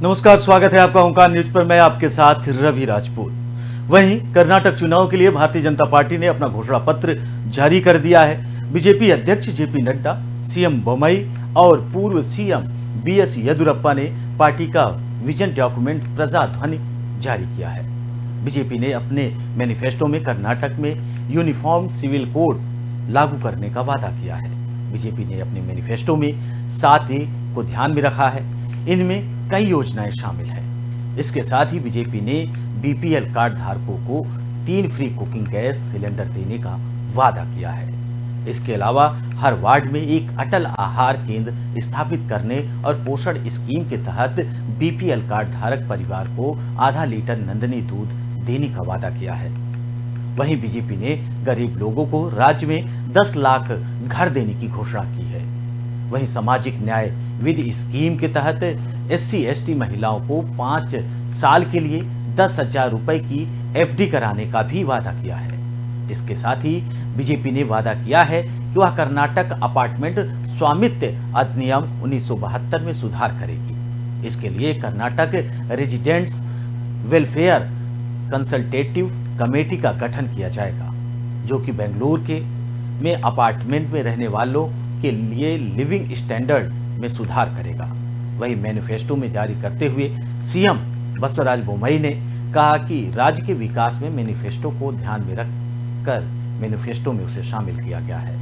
नमस्कार, स्वागत है आपका ओंकार न्यूज पर। मैं आपके साथ रवि राजपूत। वहीं कर्नाटक चुनाव के लिए भारतीय जनता पार्टी ने अपना घोषणा पत्र जारी कर दिया है। बीजेपी अध्यक्ष जेपी नड्डा, सीएम बोम्मई और पूर्व सीएम बीएस येदियुरप्पा ने पार्टी का विजन डॉक्यूमेंट प्रजाध्वनि जारी किया है। बीजेपी ने अपने मैनिफेस्टो में कर्नाटक में यूनिफॉर्म सिविल कोड लागू करने का वादा किया है। बीजेपी ने अपने मैनिफेस्टो में 7A को ध्यान में रखा है। इनमें कई योजनाएं शामिल हैं। इसके साथ ही बीजेपी ने बीपीएल कार्ड धारकों को 3 फ्री कुकिंग गैस सिलेंडर देने का वादा किया है। इसके अलावा हर वार्ड में एक अटल आहार केंद्र स्थापित करने और पोषण स्कीम के तहत बीपीएल कार्ड धारक परिवार को आधा लीटर नंदनी दूध देने का वादा किया है। वहीं बीजेपी ने गरीब लोगों को राज्य में 10 लाख घर देने की घोषणा की है। वहीं सामाजिक न्याय विधि स्कीम के तहत SC/ST महिलाओं को 5 साल के लिए 10,000 रुपए की FD कराने का भी वादा किया है। इसके साथ ही बीजेपी ने वादा किया है कि वह कर्नाटक अपार्टमेंट स्वामित्व अधिनियम 1972 में सुधार करेगी। इसके लिए Karnataka residents welfare consultative committee का गठन किया जाएगा, जो कि बेंगलुरु में अपार्टमेंट में रहने वालों के लिए लिविंग स्टैंडर्ड में सुधार करेगा। वही मैनिफेस्टो में जारी करते हुए सीएम बसवराज बोम्मई ने कहा कि राज्य के विकास में मैनिफेस्टो को ध्यान में रखकर मैनिफेस्टो में उसे शामिल किया गया है।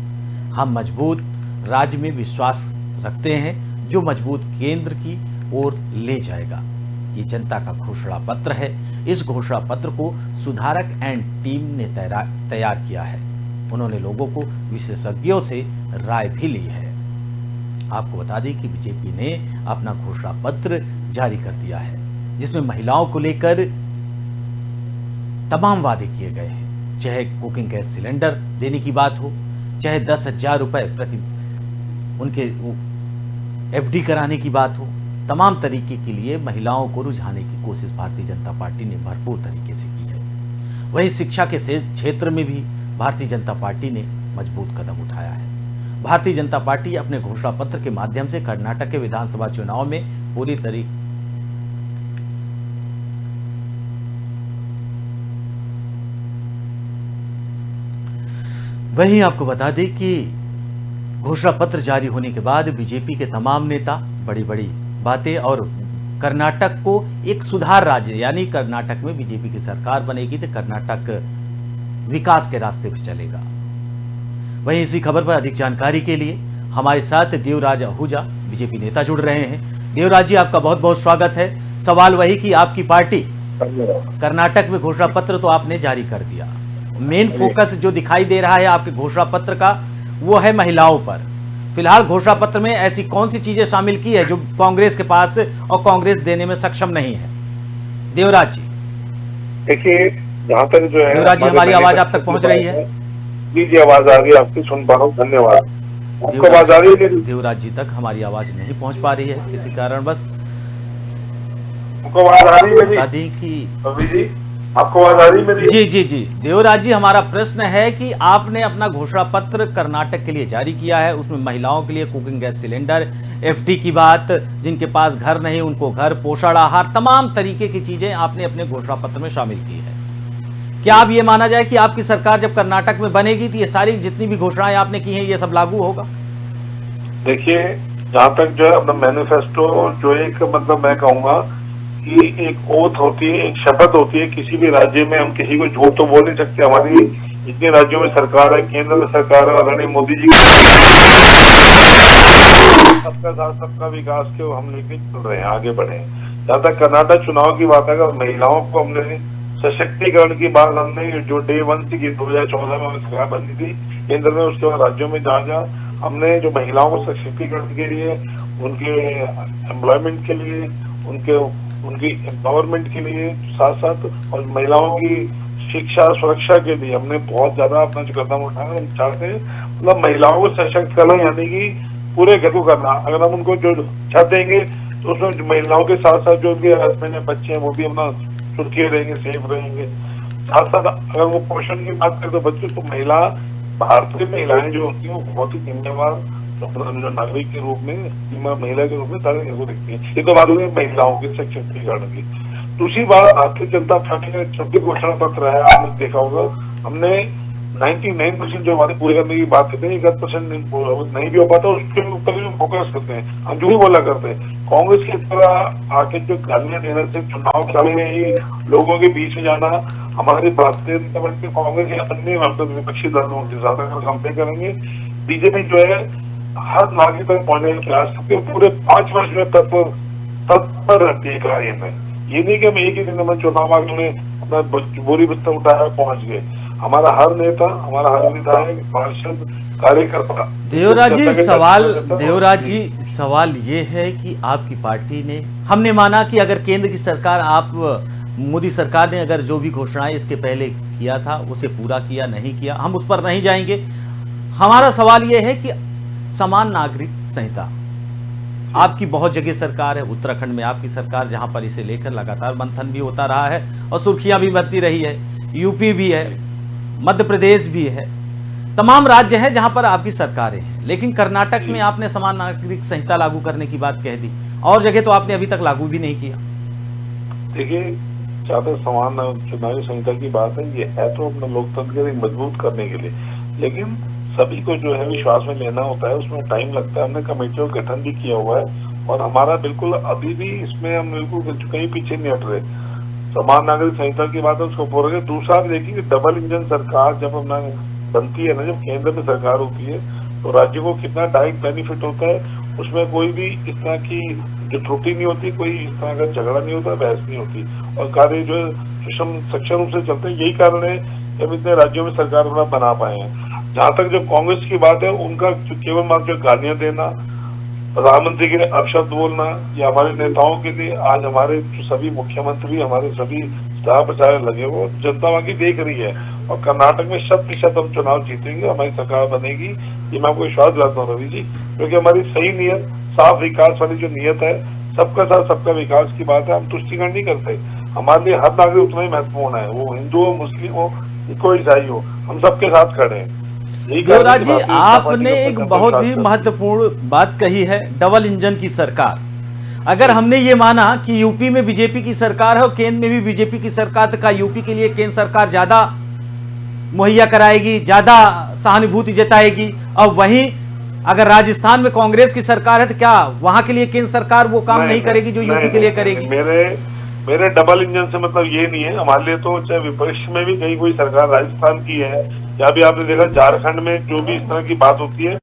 हम मजबूत राज्य में विश्वास रखते हैं, जो मजबूत केंद्र की ओर ले जाएगा। ये जनता का घोषणा पत्र है। इस घोषणा पत्र को सुधारक एंड टीम ने तैयार किया है। उन्होंने लोगों को विशेषज्ञों से राय भी ली है। आपको बता दें कि बीजेपी ने अपना घोषणा पत्र जारी कर दिया है, जिसमें महिलाओं को लेकर तमाम वादे किए गए हैं। चाहे कुकिंग गैस सिलेंडर देने की बात हो, चाहे 10,000 रुपए प्रति उनके FD कराने की बात हो, तमाम तरीके के लिए महिलाओं को रुझाने की कोशिश भारतीय जनता पार्टी ने भरपूर तरीके से की है। वहीं शिक्षा के क्षेत्र में भी भारतीय जनता पार्टी ने मजबूत कदम उठाया है। भारतीय जनता पार्टी अपने घोषणा पत्र के माध्यम से कर्नाटक के विधानसभा चुनाव में पूरी तरीके वहीं आपको बता दें कि घोषणा पत्र जारी होने के बाद बीजेपी के तमाम नेता बड़ी बड़ी बातें और कर्नाटक को एक सुधार राज्य, यानी कर्नाटक में बीजेपी की सरकार बनेगी तो कर्नाटक विकास के रास्ते पर चलेगा। वहीं इसी खबर पर अधिक जानकारी के लिए हमारे साथ देवराज आहूजा बीजेपी नेता जुड़ रहे हैं। देवराज जी, आपका बहुत बहुत स्वागत है। सवाल वही कि आपकी पार्टी कर्नाटक में घोषणा पत्र तो आपने जारी कर दिया, मेन फोकस जो दिखाई दे रहा है आपके घोषणा पत्र का वो है महिलाओं पर। फिलहाल घोषणा पत्र में ऐसी कौन सी चीजें शामिल की है जो कांग्रेस के पास और कांग्रेस देने में सक्षम नहीं है? देवराज जी देखिए, जहाँ तक जो है देवराज जी, हमारी आवाज आप तक पहुंच रही है? जी, आवाज आ रही है, आपकी सुन पा रहा हूँ, धन्यवाद। आपको आवाज आ रही है? देवराज जी तक हमारी आवाज नहीं पहुंच पा रही है किसी कारण। बस आपको आवाज आ रही है? बता दें कि रवि जी, आपको आवाज आ रही है मेरी? जी जी जी देवराज जी, हमारा प्रश्न है कि आपने अपना घोषणा पत्र कर्नाटक के लिए जारी किया है। उसमें महिलाओं के लिए कुकिंग गैस सिलेंडर, FD की बात, जिनके पास घर नहीं उनको घर, पोषण आहार, तमाम तरीके की चीजें आपने अपने घोषणा पत्र में शामिल की है। क्या आप ये माना जाए कि आपकी सरकार जब कर्नाटक में बनेगी तो ये सारी जितनी भी घोषणाएं आपने की हैं ये सब लागू होगा? देखिए, जहाँ तक जो है अपना मैनिफेस्टो, जो एक मतलब मैं कहूँगा कि एक ओथ होती है, एक शपथ होती है। किसी भी राज्य में हम किसी को झूठ तो बोल नहीं सकते। हमारी इतने राज्यों में सरकार है, केंद्र में सरकार है, आदरणीय मोदी जी सबका साथ सबका विकास के हम लेके चल रहे हैं, आगे बढ़े। जहाँ तक कर्नाटक चुनाव की बात है, महिलाओं को हमने सशक्तिकरण की बात हमने जो डे 1 थी 2014 में सरकार बनी थी केंद्र में, उसके बाद राज्यों में जहाँ हमने जो महिलाओं को सशक्तिकरण के लिए, उनके एम्प्लॉयमेंट के लिए, उनकी एम्पावरमेंट के लिए, साथ साथ और महिलाओं की शिक्षा सुरक्षा के लिए हमने बहुत ज्यादा अपना जो कदम उठाया। हम चाहते हैं मतलब महिलाओं को सशक्त करना, यानी कि पूरे घर को करना। अगर हम उनको जो छत देंगे तो उसमें महिलाओं के साथ साथ जो उनके हस्बैंड है, बच्चे हैं, वो भी अपना सुरक्षित रहेंगे, सेफ रहेंगे। साथ साथ अगर वो पोषण की बात करें तो बच्चों तो महिला, भारतीय महिलाएं जो होती है वो बहुत ही जिम्मेवार जो नागरिक के रूप में, सीमा महिला के रूप में सारे मेरे को दिखती है। ये तो बात हुई महिलाओं के सशक्तिकरण की। दूसरी बात, भारतीय जनता पार्टी का जब भी घोषणा पत्र है, आपने देखा होगा, हमने 99% जो हमारे पूरे करने की बात करते हैं, 1% नहीं भी हो पाता, उसके ऊपर भी फोकस करते हैं, हम जो भी बोला करते हैं। कांग्रेस की तरह आके जो गालियां देने से, चुनाव के ही लोगों के बीच में जाना, हमारी भारतीय जनता पार्टी, कांग्रेस या अन्य विपक्षी दलों के साथ अगर कंपेयर करेंगे, बीजेपी जो है हर नागरिक तक पहुंचने का प्रयास करते हैं, पूरे 5 वर्ष में तत्पर रहती है कार्य में। ये नहीं कि हम एक ही दिन में चुनाव आगे उन्हें अपना बोरी बिस्तर उठाया पहुंच गए। हमारा हर नेता, हमारा हर विधायक, पार्षद, कार्यकर्ता। देवराज जी सवाल ये है कि आपकी पार्टी ने, हमने माना कि अगर केंद्र की सरकार, आप मोदी सरकार ने अगर जो भी घोषणाएं इसके पहले किया था उसे पूरा किया, नहीं किया, हम उस पर नहीं जाएंगे। हमारा सवाल ये है कि समान नागरिक संहिता आपकी बहुत जगह सरकार है, उत्तराखंड में आपकी सरकार, जहां पर इसे लेकर लगातार मंथन भी होता रहा है और सुर्खियां भी बनती रही है। यूपी भी है, मध्य प्रदेश भी है, तमाम राज्य हैं जहां पर आपकी सरकारें हैं। लेकिन कर्नाटक में आपने समान नागरिक संहिता लागू करने की बात कह दी, और जगह तो आपने अभी तक लागू भी नहीं किया। देखिए, ज्यादा समान चुनावी संहिता की बात है, ये है तो अपना लोकतंत्र को मजबूत करने के लिए, लेकिन सभी को जो है विश्वास में लेना होता है, उसमें टाइम लगता है। हमने कमेटियों का गठन भी किया हुआ है और हमारा बिल्कुल अभी भी इसमें हम बिल्कुल कहीं पीछे नहीं हट रहे। समान नागरिक संहिता की बात है, उसको पूरा करें। दूसरा देखिए, डबल इंजन सरकार जब अपना बनती है ना, जब केंद्र में सरकार होती है, तो राज्य को कितना डायरेक्ट बेनिफिट होता है, उसमें कोई भी इस तरह की जो त्रुटि नहीं होती, कोई इस तरह का झगड़ा नहीं होता, बहस नहीं होती, और कार्य जो है सक्षम रूप से चलते हैं। यही कारण है जब इतने राज्यों में सरकार अपना बना पाए हैं। जहां तक जो कांग्रेस की बात है, उनका केवल मात्र जो गालियां देना, प्रधानमंत्री के लिए अपशब्द बोलना, या हमारे नेताओं के लिए, आज हमारे सभी मुख्यमंत्री, हमारे सभी स्टार प्रचारक लगे, वो जनता वहां की देख रही है। और कर्नाटक में 100% हम चुनाव जीतेंगे, हमारी सरकार बनेगी, ये मैं आपको विश्वास दिलाता हूँ रवि जी, क्योंकि हमारी सही नीयत, साफ विकास वाली जो नीयत है, सबका साथ सबका विकास की बात है, हम तुष्टिकरण नहीं करते। हमारे लिए हर नागरिक उतना ही महत्वपूर्ण है, वो हिंदू हो, मुस्लिम हो, कोई ईसाई हो, हम सबके साथ खड़े हैं। देवराज जी, आपने एक बहुत ही महत्वपूर्ण बात कही है, डबल इंजन की सरकार। अगर हमने ये माना कि यूपी में बीजेपी की सरकार है और केंद्र में भी बीजेपी की सरकार, तो क्या यूपी के लिए केंद्र सरकार ज्यादा मुहैया कराएगी, ज्यादा सहानुभूति जताएगी? और वहीं अगर राजस्थान में कांग्रेस की सरकार है, तो क्या वहां के लिए केंद्र सरकार वो काम नहीं करेगी जो यूपी के लिए करेगी? मेरे डबल इंजन से मतलब ये नहीं है। हमारे लिए तो चाहे विपक्ष में भी कहीं कोई सरकार राजस्थान की है, या भी आपने देखा झारखंड में जो भी इस तरह की बात होती है,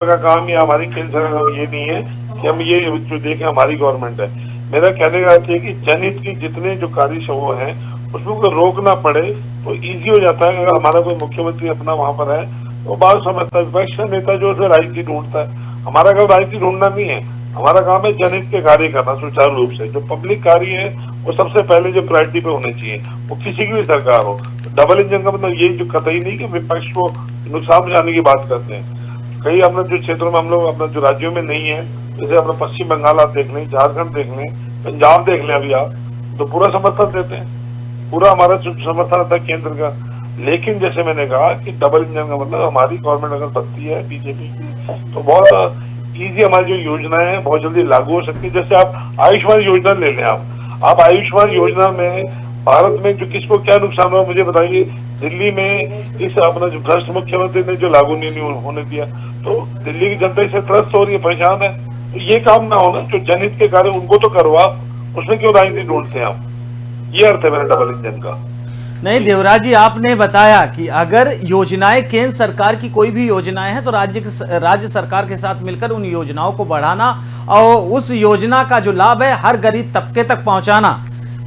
का काम या हमारी केंद्र सरकार, ये नहीं है कि हम ये जो देखें हमारी गवर्नमेंट है। मेरा कहने का अर्थ है कि जनहित की जितने जो कार्य वो हैं, उसमें कोई रोकना पड़े तो इजी हो जाता है। अगर हमारा कोई मुख्यमंत्री अपना वहां पर है तो बात समझता है। विपक्ष का नेता जो है राजनीति ढूंढता है, हमारा काम राजनीति ढूंढना नहीं है, हमारा काम है जनहित के कार्य करना सुचारू रूप से। जो पब्लिक कार्य है वो सबसे पहले जो प्रायोरिटी पे होने चाहिए, वो किसी की भी सरकार हो। डबल इंजन का मतलब ये जो कतई नहीं कि विपक्ष को नुकसान पहुंचाने की बात करते हैं। कई अपने जो क्षेत्रों में हम लोग अपने जो राज्यों में नहीं है, जैसे अपना पश्चिम बंगाल आप देख लें, झारखंड देख लें, पंजाब देख लें, अभी आप तो पूरा समर्थन देते हैं, पूरा हमारा समर्थन रहता है केंद्र का। लेकिन जैसे मैंने कहा कि डबल इंजन का मतलब हमारी गवर्नमेंट अगर बनती है बीजेपी की, तो बहुत इजी हमारी जो योजनाएं हैं बहुत जल्दी लागू हो सकती है। जैसे आप आयुष्मान योजना ले लें, आप आयुष्मान योजना में भारत में जो किसको क्या नुकसान हुआ मुझे बताइए। दिल्ली में इस अपना जो भ्रष्ट मुख्यमंत्री ने जो लागू नहीं होने दिया, तो दिल्ली की जनता इससे त्रस्त हो रही है, परेशान है। तो ये काम ना होना, जो जनहित के कार्य उनको तो करवा, उसमें क्यों राजनीति ढूंढते हैं आप? ये अर्थ है मेरा डबल इंजन का। नहीं देवराज जी, आपने बताया कि अगर योजनाएं केंद्र सरकार की कोई भी योजनाएं हैं तो राज्य सरकार के साथ मिलकर उन योजनाओं को बढ़ाना और उस योजना का जो लाभ है हर गरीब तबके तक पहुंचाना,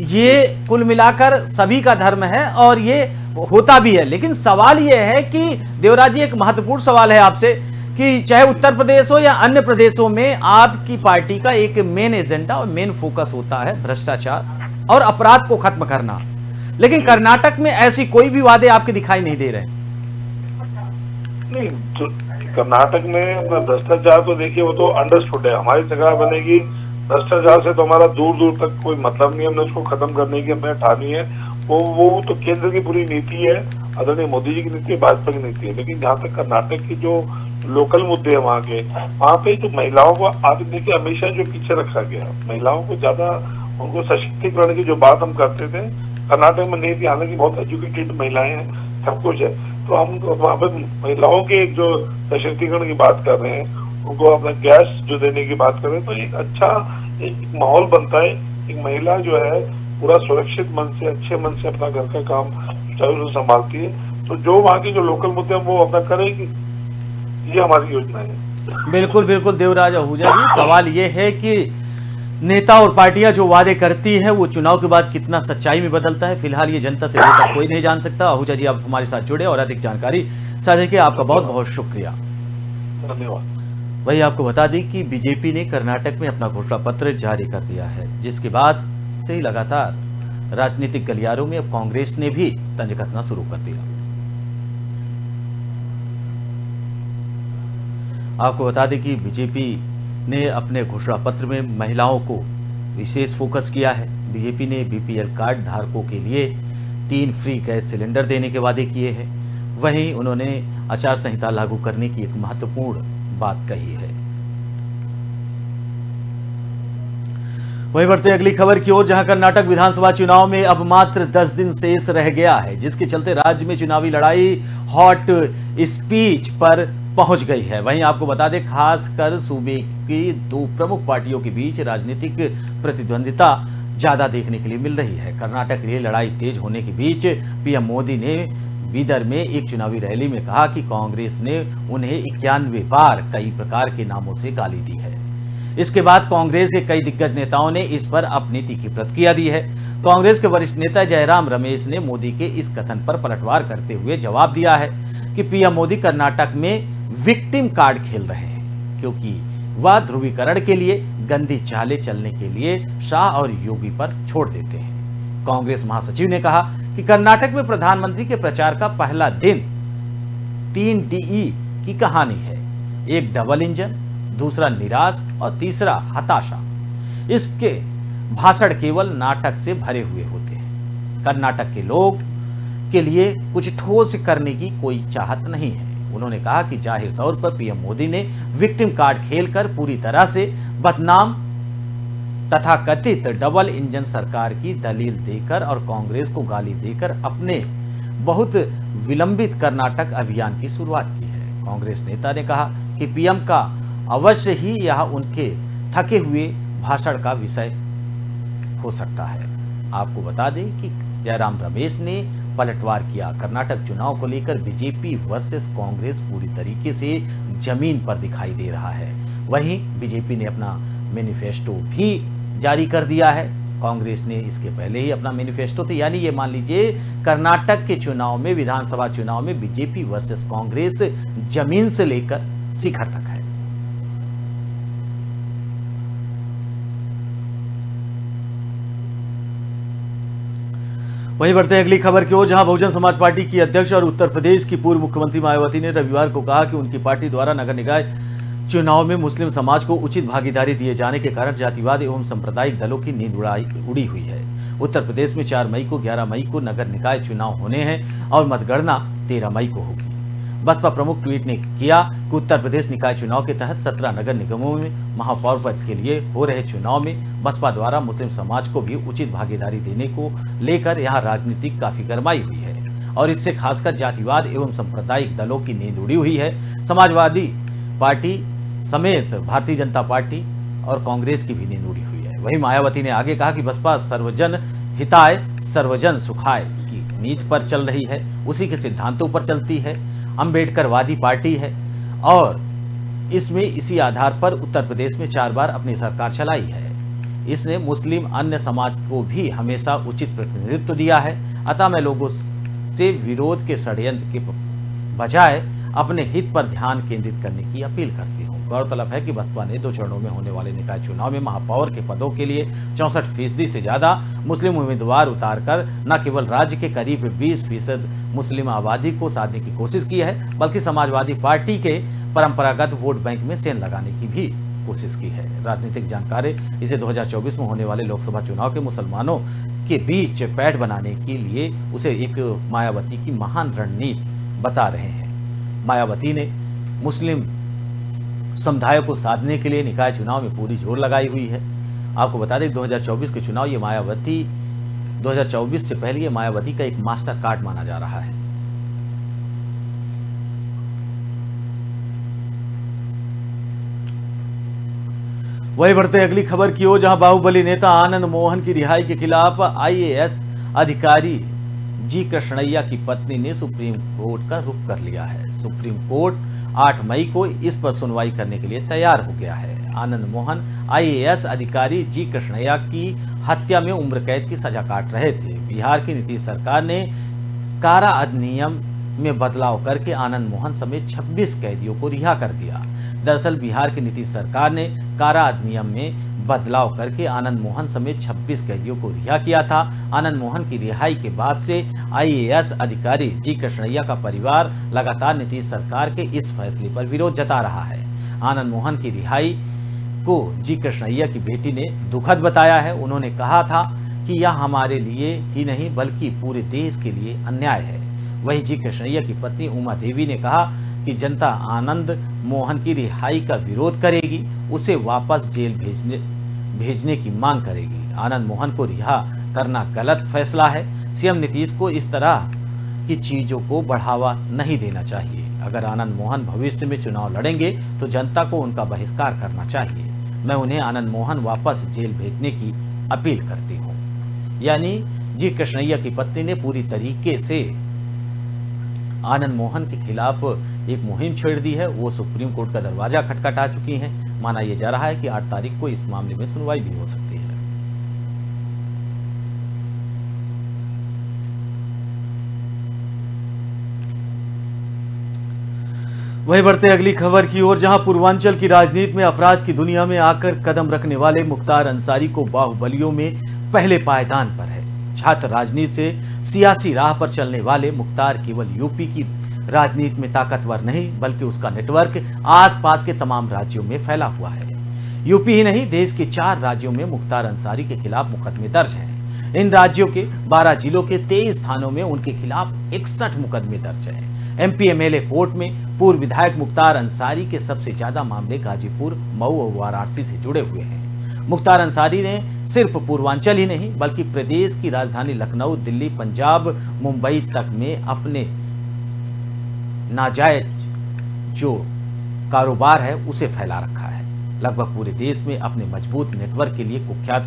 ये कुल मिलाकर सभी का धर्म है और ये होता भी है। लेकिन सवाल ये है कि देवराज जी, एक महत्वपूर्ण सवाल है आपसे कि चाहे उत्तर प्रदेश हो या अन्य प्रदेशों में आपकी पार्टी का एक मेन एजेंडा और मेन फोकस होता है भ्रष्टाचार और अपराध को खत्म करना, लेकिन कर्नाटक में ऐसी कोई भी वादे आपके दिखाई नहीं दे रहे। नहीं, तो कर्नाटक में भ्रष्टाचार तो देखिए वो तो अंडरस्टूड है, हमारी सरकार बनेगी, भ्रष्टाचार से तो हमारा दूर दूर तक कोई मतलब नहीं है, हमने उसको खत्म करने की हमने ठानी है। वो तो केंद्र की पूरी नीति है आदरणीय मोदी जी की नीति है, भाजपा की नीति है। लेकिन जहाँ तक कर्नाटक की जो लोकल मुद्दे हैं वहाँ पे जो महिलाओं को आज देखिए हमेशा जो पीछे रखा गया, महिलाओं को ज्यादा उनको सशक्तिकरण की जो बात हम करते थे कर्नाटक में नहीं थी। हालांकि बहुत एजुकेटेड महिलाएं हैं, सब कुछ है, तो हम वहाँ पे महिलाओं के जो सशक्तिकरण की बात कर रहे हैं, उनको अपना गैस जो देने की बात कर रहे हैं, तो एक अच्छा एक माहौल बनता है। एक महिला जो है पूरा सुरक्षित मन से, अच्छे मन से अपना घर का काम संभालती है, तो जो वहाँ के जो लोकल मुद्दे हैं वो अपना करेगी। ये हमारी योजना है। बिल्कुल बिल्कुल देवराज आहूजा जी, सवाल ये है कि नेता और पार्टियां जो वादे करती हैं वो चुनाव के बाद कितना सच्चाई में बदलता है, फिलहाल ये जनता से बेहतर कोई नहीं जान सकता। आहूजा जी, आप हमारे साथ जुड़े और अधिक जानकारी साझा की, आपका बहुत बहुत शुक्रिया। धन्यवाद। वही आपको बता दें कि बीजेपी ने कर्नाटक में अपना घोषणा पत्र जारी कर दिया है, जिसके बाद से ही लगातार राजनीतिक गलियारों में अब कांग्रेस ने भी तंज कसना शुरू कर दिया। आपको बता दें कि बीजेपी ने अपने घोषणा पत्र में महिलाओं को विशेष फोकस किया है। बीजेपी ने बीपीएल कार्ड धारकों के लिए 3 फ्री गैस सिलेंडर देने के वादे किए हैं। वहीं उन्होंने आचार संहिता लागू करने की एक महत्वपूर्ण बात कही है। वहीं बढ़ते अगली खबर की ओर, जहां कर्नाटक विधानसभा चुनाव में अब मात्र 10 दिन शेष रह गया है, जिसके चलते राज्य में चुनावी लड़ाई हॉट स्पीच पर पहुंच गई है। वहीं आपको बता दें, खासकर सूबे की 2 प्रमुख पार्टियों के बीच राजनीतिक प्रतिद्वंदिता ज्यादा देखने के लिए मिल रही है। कर्नाटक के लिए लड़ाई तेज होने के बीच पीएम मोदी ने बीदर में एक चुनावी रैली में कहा कि कांग्रेस ने उन्हें 91 बार कई प्रकार के नामों से गाली दी है। इसके बाद कांग्रेस के कई दिग्गज नेताओं ने इस पर अपनी तीखी प्रतिक्रिया दी है। कांग्रेस के वरिष्ठ नेता जयराम रमेश ने मोदी के इस कथन पर पलटवार करते हुए जवाब दिया है कि पीएम मोदी कर्नाटक में विक्टिम कार्ड खेल रहे हैं, क्योंकि वह ध्रुवीकरण के लिए गंदी चालें चलने के लिए शाह और योगी पर छोड़ देते हैं। कांग्रेस महासचिव ने कहा कि कर्नाटक में प्रधानमंत्री के प्रचार का पहला दिन 3 DE की कहानी है, एक डबल इंजन, दूसरा निराश और तीसरा हताशा। इसके भाषण केवल नाटक से भरे हुए होते हैं। कर्नाटक के लोग के लिए कुछ ठोस करने की कोई चाहत नहीं है। उन्होंने कहा कि जाहिर तौर पर पीएम मोदी ने विक्टिम कार्ड खेलकर पूरी तरह से बदनाम तथा कथित डबल इंजन सरकार की दलील देकर और कांग्रेस को गाली देकर अपने बहुत विलंबित कर्नाटक अभियान की शुरुआत की है। कांग्रेस नेता ने कहा कि पीएम का अवश्य ही यह उनके थके हुए भाषण का विषय हो सकता है। आपको बता दें कि जयराम रमेश ने पलटवार किया। कर्नाटक चुनाव को लेकर बीजेपी वर्सेस कांग्रेस पूरी तरीके से जमीन पर दिखाई दे रहा है। वहीं बीजेपी ने अपना मैनिफेस्टो भी जारी कर दिया है। कांग्रेस ने इसके पहले ही अपना मैनिफेस्टो, तो यानी ये मान लीजिए कर्नाटक के चुनाव में, विधानसभा चुनाव में बीजेपी वर्सेस कांग्रेस जमीन से लेकर शिखर तक है। वहीं बढ़ते हैं अगली खबर की ओर, जहां बहुजन समाज पार्टी की अध्यक्ष और उत्तर प्रदेश की पूर्व मुख्यमंत्री मायावती ने रविवार को कहा कि उनकी पार्टी द्वारा नगर निकाय चुनाव में मुस्लिम समाज को उचित भागीदारी दिए जाने के कारण जातिवाद एवं सांप्रदायिक दलों की नींद उड़ी हुई है। उत्तर प्रदेश में 4 मई को, 11 मई को नगर निकाय चुनाव होने हैं और मतगणना 13 मई को होगी। बसपा प्रमुख ट्वीट ने किया कि उत्तर प्रदेश निकाय चुनाव के तहत 17 नगर निगमों में महापौर पद के लिए हो रहे चुनाव में बसपा द्वारा मुस्लिम समाज को भी उचित भागीदारी देने को लेकर यहां राजनीति काफी गरमाई हुई है और इससे खासकर जातिवाद एवं सांप्रदायिक दलों की नींद उड़ी हुई है। समाजवादी पार्टी समेत भारतीय जनता पार्टी और कांग्रेस की भी नींद उड़ी हुई है। वहीं मायावती ने आगे कहा कि बसपा सर्वजन हिताय सर्वजन सुखाय की नीति पर चल रही है, उसी के सिद्धांतों पर चलती है, अंबेडकरवादी पार्टी है और इसमें इसी आधार पर उत्तर प्रदेश में 4 बार अपनी सरकार चलाई है। इसने मुस्लिम अन्य समाज को भी हमेशा उचित प्रतिनिधित्व दिया है। अतः मैं लोगों से विरोध के षड्यंत्र के बजाय अपने हित पर ध्यान केंद्रित करने की अपील करती हूँ। गौरतलब है कि बसपा ने 2 चरणों में होने वाले निकाय चुनाव में महापौर के पदों के लिए 64% से ज्यादा मुस्लिम उम्मीदवार उतारकर न केवल राज्य के करीब 20% मुस्लिम आबादी को साधने की कोशिश की है, बल्कि समाजवादी पार्टी के परंपरागत वोट बैंक में सेंध लगाने की भी कोशिश की है। राजनीतिक जानकार इसे 2024 में होने वाले लोकसभा चुनाव के मुसलमानों के बीच पैठ बनाने के लिए उसे एक मायावती की महान रणनीति बता रहे हैं। मायावती ने मुस्लिम समुदाय को साधने के लिए निकाय चुनाव में पूरी जोर लगाई हुई है। आपको बता दें 2024 के चुनाव 2024 से पहले ये मायावती का एक मास्टर कार्ड माना जा रहा है। वही बढ़ते अगली खबर की ओर, जहां बाहुबली नेता आनंद मोहन की रिहाई के खिलाफ आईएएस अधिकारी जी कृष्णैया की पत्नी ने सुप्रीम कोर्ट का रुख कर लिया है। सुप्रीम कोर्ट 8 मई को इस पर सुनवाई करने के लिए तैयार हो गया है। आनंद मोहन आईएएस अधिकारी जी कृष्णैया की हत्या में उम्र कैद की सजा काट रहे थे। बिहार की नीतीश सरकार ने कारा अधिनियम में बदलाव करके आनंद मोहन समेत 26 कैदियों को रिहा कर दिया। दरअसल बिहार की नीतीश सरकार ने कारा अधिनियम में बदलाव करके आनंद मोहन समेत 26 कैदियों को रिहा किया था। आनंद मोहन की रिहाई के बाद से आईएएस अधिकारी जी कृष्णैया का परिवार लगातार नीतीश सरकार के इस फैसले पर विरोध जता रहा है। आनंद मोहन की रिहाई को जी कृष्णैया की बेटी ने दुखद बताया है। उन्होंने कहा था कि यह हमारे लिए ही नहीं बल्कि पूरे देश के लिए अन्याय है। वहीं जी कृष्णैया की पत्नी उमा देवी ने कहा कि जनता आनंद मोहन की रिहाई का विरोध करेगी, उसे वापस जेल भेजने की मांग करेगी। आनंद मोहन को रिहा करना गलत फैसला है। सीएम नीतीश को इस तरह की चीजों को बढ़ावा नहीं देना चाहिए। अगर आनंद मोहन भविष्य में चुनाव लड़ेंगे तो जनता को उनका बहिष्कार करना चाहिए। मैं उन्हें आनंद मोहन वापस जेल भेजने की अपील करती हूँ। यानी जी कृष्णैया की पत्नी ने पूरी तरीके से आनंद मोहन के खिलाफ एक मुहिम छेड़ दी है। वो सुप्रीम कोर्ट का दरवाजा खटखटा चुकी हैं। माना यह जा रहा है कि 8 तारीख को इस मामले में सुनवाई भी हो सकती है। वही बढ़ते अगली खबर की ओर, जहां पूर्वांचल की राजनीति में अपराध की दुनिया में आकर कदम रखने वाले मुख्तार अंसारी को बाहुबलियों में पहले पायदान पर है। छात्र राजनीति से सियासी राह पर चलने वाले मुख्तार केवल यूपी की राजनीति में ताकतवर नहीं बल्कि उसका नेटवर्क आसपास के तमाम राज्यों में फैला हुआ है। यूपी ही नहीं, देश के 4 राज्यों में मुख्तार अंसारी के खिलाफ मुकदमे दर्ज हैं। इन राज्यों के 12 जिलों के 23 थानों में उनके खिलाफ 61 मुकदमे दर्ज हैं। एमपी एमएलए कोर्ट में पूर्व विधायक मुख्तार अंसारी के सबसे ज्यादा मामले गाजीपुर, मऊ और वाराणसी से जुड़े हुए हैं। मुख्तार अंसारी ने सिर्फ पूर्वांचल ही नहीं बल्कि प्रदेश की राजधानी लखनऊ, दिल्ली, पंजाब, मुंबई तक में अपने नाजायज जो कारोबार है उसे फैला रखा है। लगभग पूरे देश में अपने मजबूत नेटवर्क के लिए कुख्यात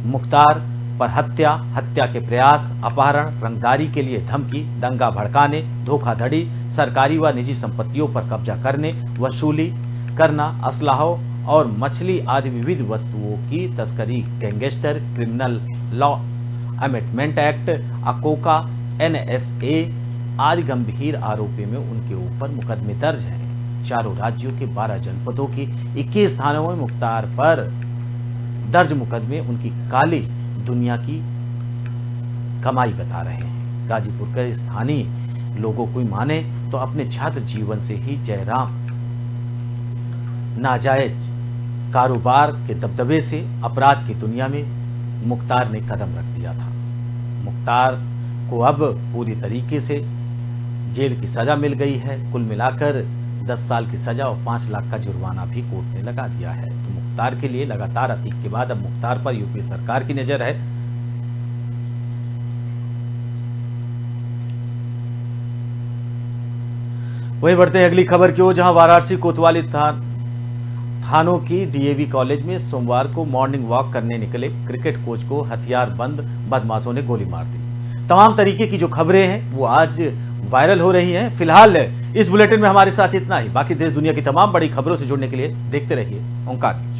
मुख्तार पर हत्या के प्रयास, अपहरण, रंगदारी के लिए धमकी, दंगा भड़काने, धोखाधड़ी, सरकारी व निजी संपत्तियों पर कब्जा करने, वसूली करना, असलाहों और मछली आदि विविध वस्तुओं की तस्करी, gangster, criminal law amendment act, अकोका, एनएसए आदि गंभीर आरोपों में उनके ऊपर मुकदमे दर्ज हैं। चारों राज्यों के 12 जनपदों की 21 थानों में मुख्तार पर दर्ज मुकदमे उनकी काली दुनिया की कमाई बता रहे हैं। गाजीपुर के स्थानीय लोगों को माने तो अपने छात्र जीवन से ही जयराम नाजायज कारोबार के दबदबे से अपराध की दुनिया में मुख्तार ने कदम रख दिया था। मुख्तार को अब पूरी तरीके से जेल की सजा मिल गई है। कुल मिलाकर 10 साल की सजा और 5 लाख का जुर्माना भी कोर्ट ने लगा दिया है। तो मुख्तार के लिए लगातार अतीक के बाद अब मुख्तार पर यूपी सरकार की नजर है। वहीं बढ़ते अगली खबर की ओर, जहां वाराणसी कोतवाली थानों की डीएवी कॉलेज में सोमवार को मॉर्निंग वॉक करने निकले क्रिकेट कोच को हथियारबंद बदमाशों ने गोली मार दी। तमाम तरीके की जो खबरें हैं वो आज वायरल हो रही हैं। फिलहाल इस बुलेटिन में हमारे साथ इतना ही। बाकी देश दुनिया की तमाम बड़ी खबरों से जुड़ने के लिए देखते रहिए ओंकार न्यूज।